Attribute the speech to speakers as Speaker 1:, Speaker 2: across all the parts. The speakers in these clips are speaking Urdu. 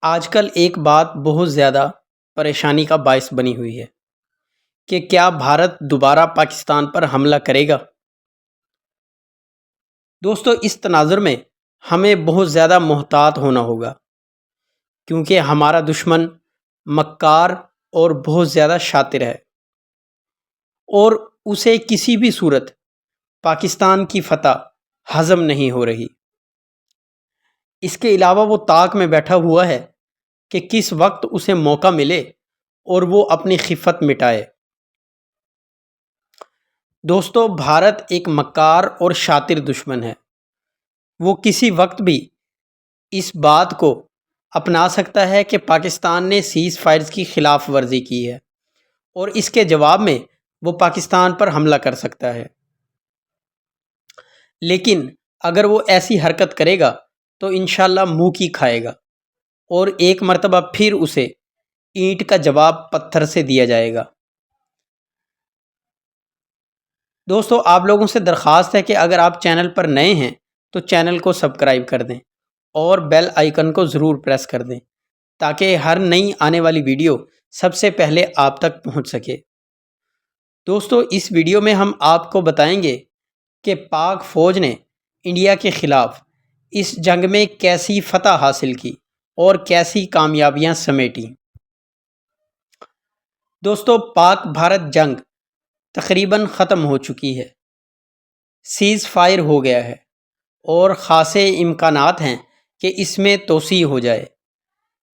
Speaker 1: آج کل ایک بات بہت زیادہ پریشانی کا باعث بنی ہوئی ہے کہ کیا بھارت دوبارہ پاکستان پر حملہ کرے گا؟ دوستو، اس تناظر میں ہمیں بہت زیادہ محتاط ہونا ہوگا کیونکہ ہمارا دشمن مکار اور بہت زیادہ شاطر ہے اور اسے کسی بھی صورت پاکستان کی فتح ہضم نہیں ہو رہی۔ اس کے علاوہ وہ طاق میں بیٹھا ہوا ہے کہ کس وقت اسے موقع ملے اور وہ اپنی خفت مٹائے۔ دوستو، بھارت ایک مکار اور شاطر دشمن ہے۔ وہ کسی وقت بھی اس بات کو اپنا سکتا ہے کہ پاکستان نے سیز فائرز کی خلاف ورزی کی ہے اور اس کے جواب میں وہ پاکستان پر حملہ کر سکتا ہے، لیکن اگر وہ ایسی حرکت کرے گا تو انشاءاللہ منہ کی کھائے گا اور ایک مرتبہ پھر اسے اینٹ کا جواب پتھر سے دیا جائے گا۔ دوستو، آپ لوگوں سے درخواست ہے کہ اگر آپ چینل پر نئے ہیں تو چینل کو سبسکرائب کر دیں اور بیل آئیکن کو ضرور پریس کر دیں تاکہ ہر نئی آنے والی ویڈیو سب سے پہلے آپ تک پہنچ سکے۔ دوستو، اس ویڈیو میں ہم آپ کو بتائیں گے کہ پاک فوج نے انڈیا کے خلاف اس جنگ میں کیسی فتح حاصل کی اور کیسی کامیابیاں سمیٹیں۔ دوستو، پاک بھارت جنگ تقریباً ختم ہو چکی ہے، سیز فائر ہو گیا ہے اور خاصے امکانات ہیں کہ اس میں توسیع ہو جائے۔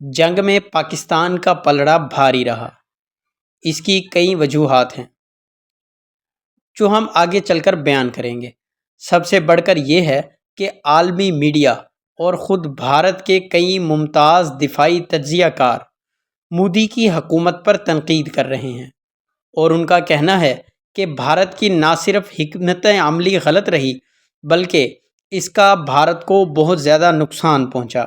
Speaker 1: جنگ میں پاکستان کا پلڑا بھاری رہا۔ اس کی کئی وجوہات ہیں جو ہم آگے چل کر بیان کریں گے۔ سب سے بڑھ کر یہ ہے کہ عالمی میڈیا اور خود بھارت کے کئی ممتاز دفاعی تجزیہ کار مودی کی حکومت پر تنقید کر رہے ہیں اور ان کا کہنا ہے کہ بھارت کی نہ صرف حکمت عملی غلط رہی بلکہ اس کا بھارت کو بہت زیادہ نقصان پہنچا۔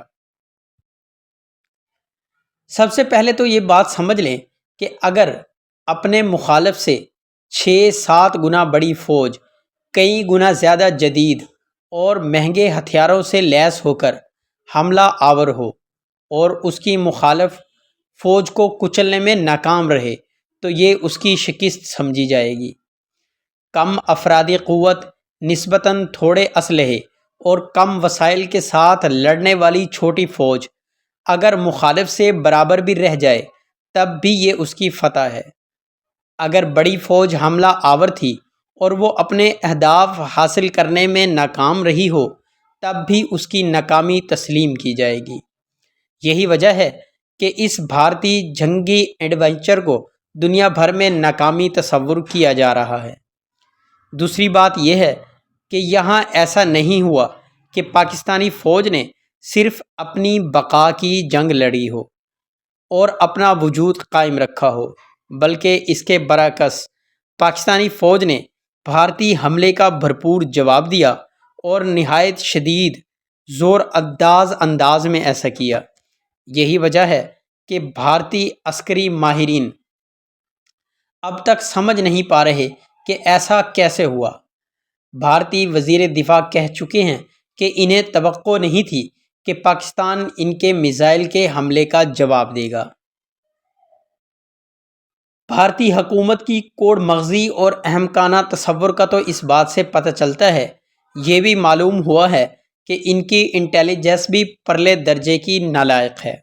Speaker 1: سب سے پہلے تو یہ بات سمجھ لیں کہ اگر اپنے مخالف سے 6-7 گنا بڑی فوج کئی گنا زیادہ جدید اور مہنگے ہتھیاروں سے لیس ہو کر حملہ آور ہو اور اس کی مخالف فوج کو کچلنے میں ناکام رہے تو یہ اس کی شکست سمجھی جائے گی۔ کم افرادی قوت، نسبتاً تھوڑے اسلحے اور کم وسائل کے ساتھ لڑنے والی چھوٹی فوج اگر مخالف سے برابر بھی رہ جائے تب بھی یہ اس کی فتح ہے۔ اگر بڑی فوج حملہ آور تھی اور وہ اپنے اہداف حاصل کرنے میں ناکام رہی ہو تب بھی اس کی ناکامی تسلیم کی جائے گی۔ یہی وجہ ہے کہ اس بھارتی جنگی ایڈونچر کو دنیا بھر میں ناکامی تصور کیا جا رہا ہے۔ دوسری بات یہ ہے کہ یہاں ایسا نہیں ہوا کہ پاکستانی فوج نے صرف اپنی بقا کی جنگ لڑی ہو اور اپنا وجود قائم رکھا ہو، بلکہ اس کے برعکس پاکستانی فوج نے بھارتی حملے کا بھرپور جواب دیا اور نہایت شدید زور انداز میں ایسا کیا۔ یہی وجہ ہے کہ بھارتی عسکری ماہرین اب تک سمجھ نہیں پا رہے کہ ایسا کیسے ہوا۔ بھارتی وزیر دفاع کہہ چکے ہیں کہ انہیں توقع نہیں تھی کہ پاکستان ان کے میزائل کے حملے کا جواب دے گا۔ بھارتی حکومت کی کوڑ مغزی اور احمقانہ تصور کا تو اس بات سے پتہ چلتا ہے۔ یہ بھی معلوم ہوا ہے کہ ان کی انٹیلیجنس بھی پرلے درجے کی نالائق ہے۔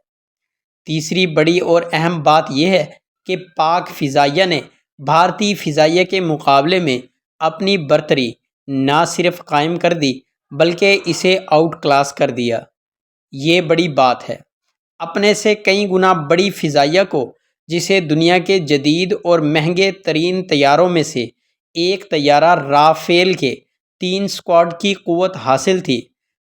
Speaker 1: تیسری بڑی اور اہم بات یہ ہے کہ پاک فضائیہ نے بھارتی فضائیہ کے مقابلے میں اپنی برتری نہ صرف قائم کر دی بلکہ اسے آؤٹ کلاس کر دیا۔ یہ بڑی بات ہے۔ اپنے سے کئی گنا بڑی فضائیہ کو، جسے دنیا کے جدید اور مہنگے ترین طیاروں میں سے ایک طیارہ رافیل کے 3 اسکواڈ کی قوت حاصل تھی،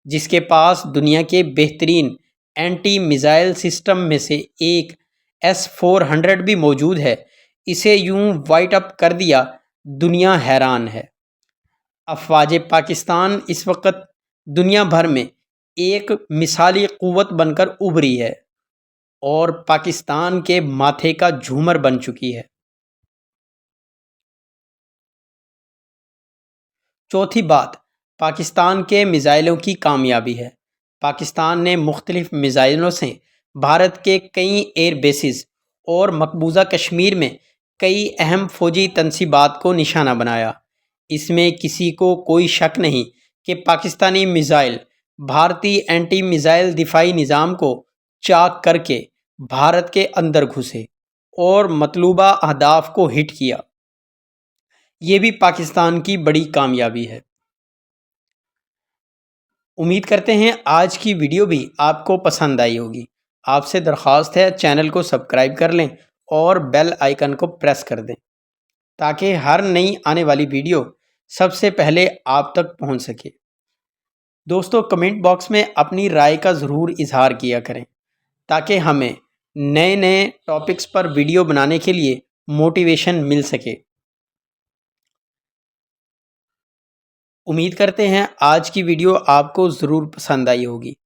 Speaker 1: جس کے پاس دنیا کے بہترین اینٹی میزائل سسٹم میں سے ایک S-400 بھی موجود ہے، اسے یوں وائٹ اپ کر دیا، دنیا حیران ہے۔ افواج پاکستان اس وقت دنیا بھر میں ایک مثالی قوت بن کر ابھری ہے اور پاکستان کے ماتھے کا جھومر بن چکی ہے۔ چوتھی بات پاکستان کے میزائلوں کی کامیابی ہے۔ پاکستان نے مختلف میزائلوں سے بھارت کے کئی ایئر بیسز اور مقبوضہ کشمیر میں کئی اہم فوجی تنصیبات کو نشانہ بنایا۔ اس میں کسی کو کوئی شک نہیں کہ پاکستانی میزائل بھارتی اینٹی میزائل دفاعی نظام کو چاک کر کے بھارت کے اندر گھسے اور مطلوبہ اہداف کو ہٹ کیا۔ یہ بھی پاکستان کی بڑی کامیابی ہے۔ امید کرتے ہیں آج کی ویڈیو بھی آپ کو پسند آئی ہوگی۔ آپ سے درخواست ہے چینل کو سبسکرائب کر لیں اور بیل آئیکن کو پریس کر دیں تاکہ ہر نئی آنے والی ویڈیو سب سے پہلے آپ تک پہنچ سکے۔ دوستو کمنٹ باکس میں اپنی رائے کا ضرور اظہار کیا کریں تاکہ ہمیں نئے نئے ٹاپکس پر ویڈیو بنانے کے لیے موٹیویشن مل سکے۔ امید کرتے ہیں آج کی ویڈیو آپ کو ضرور پسند آئی ہوگی۔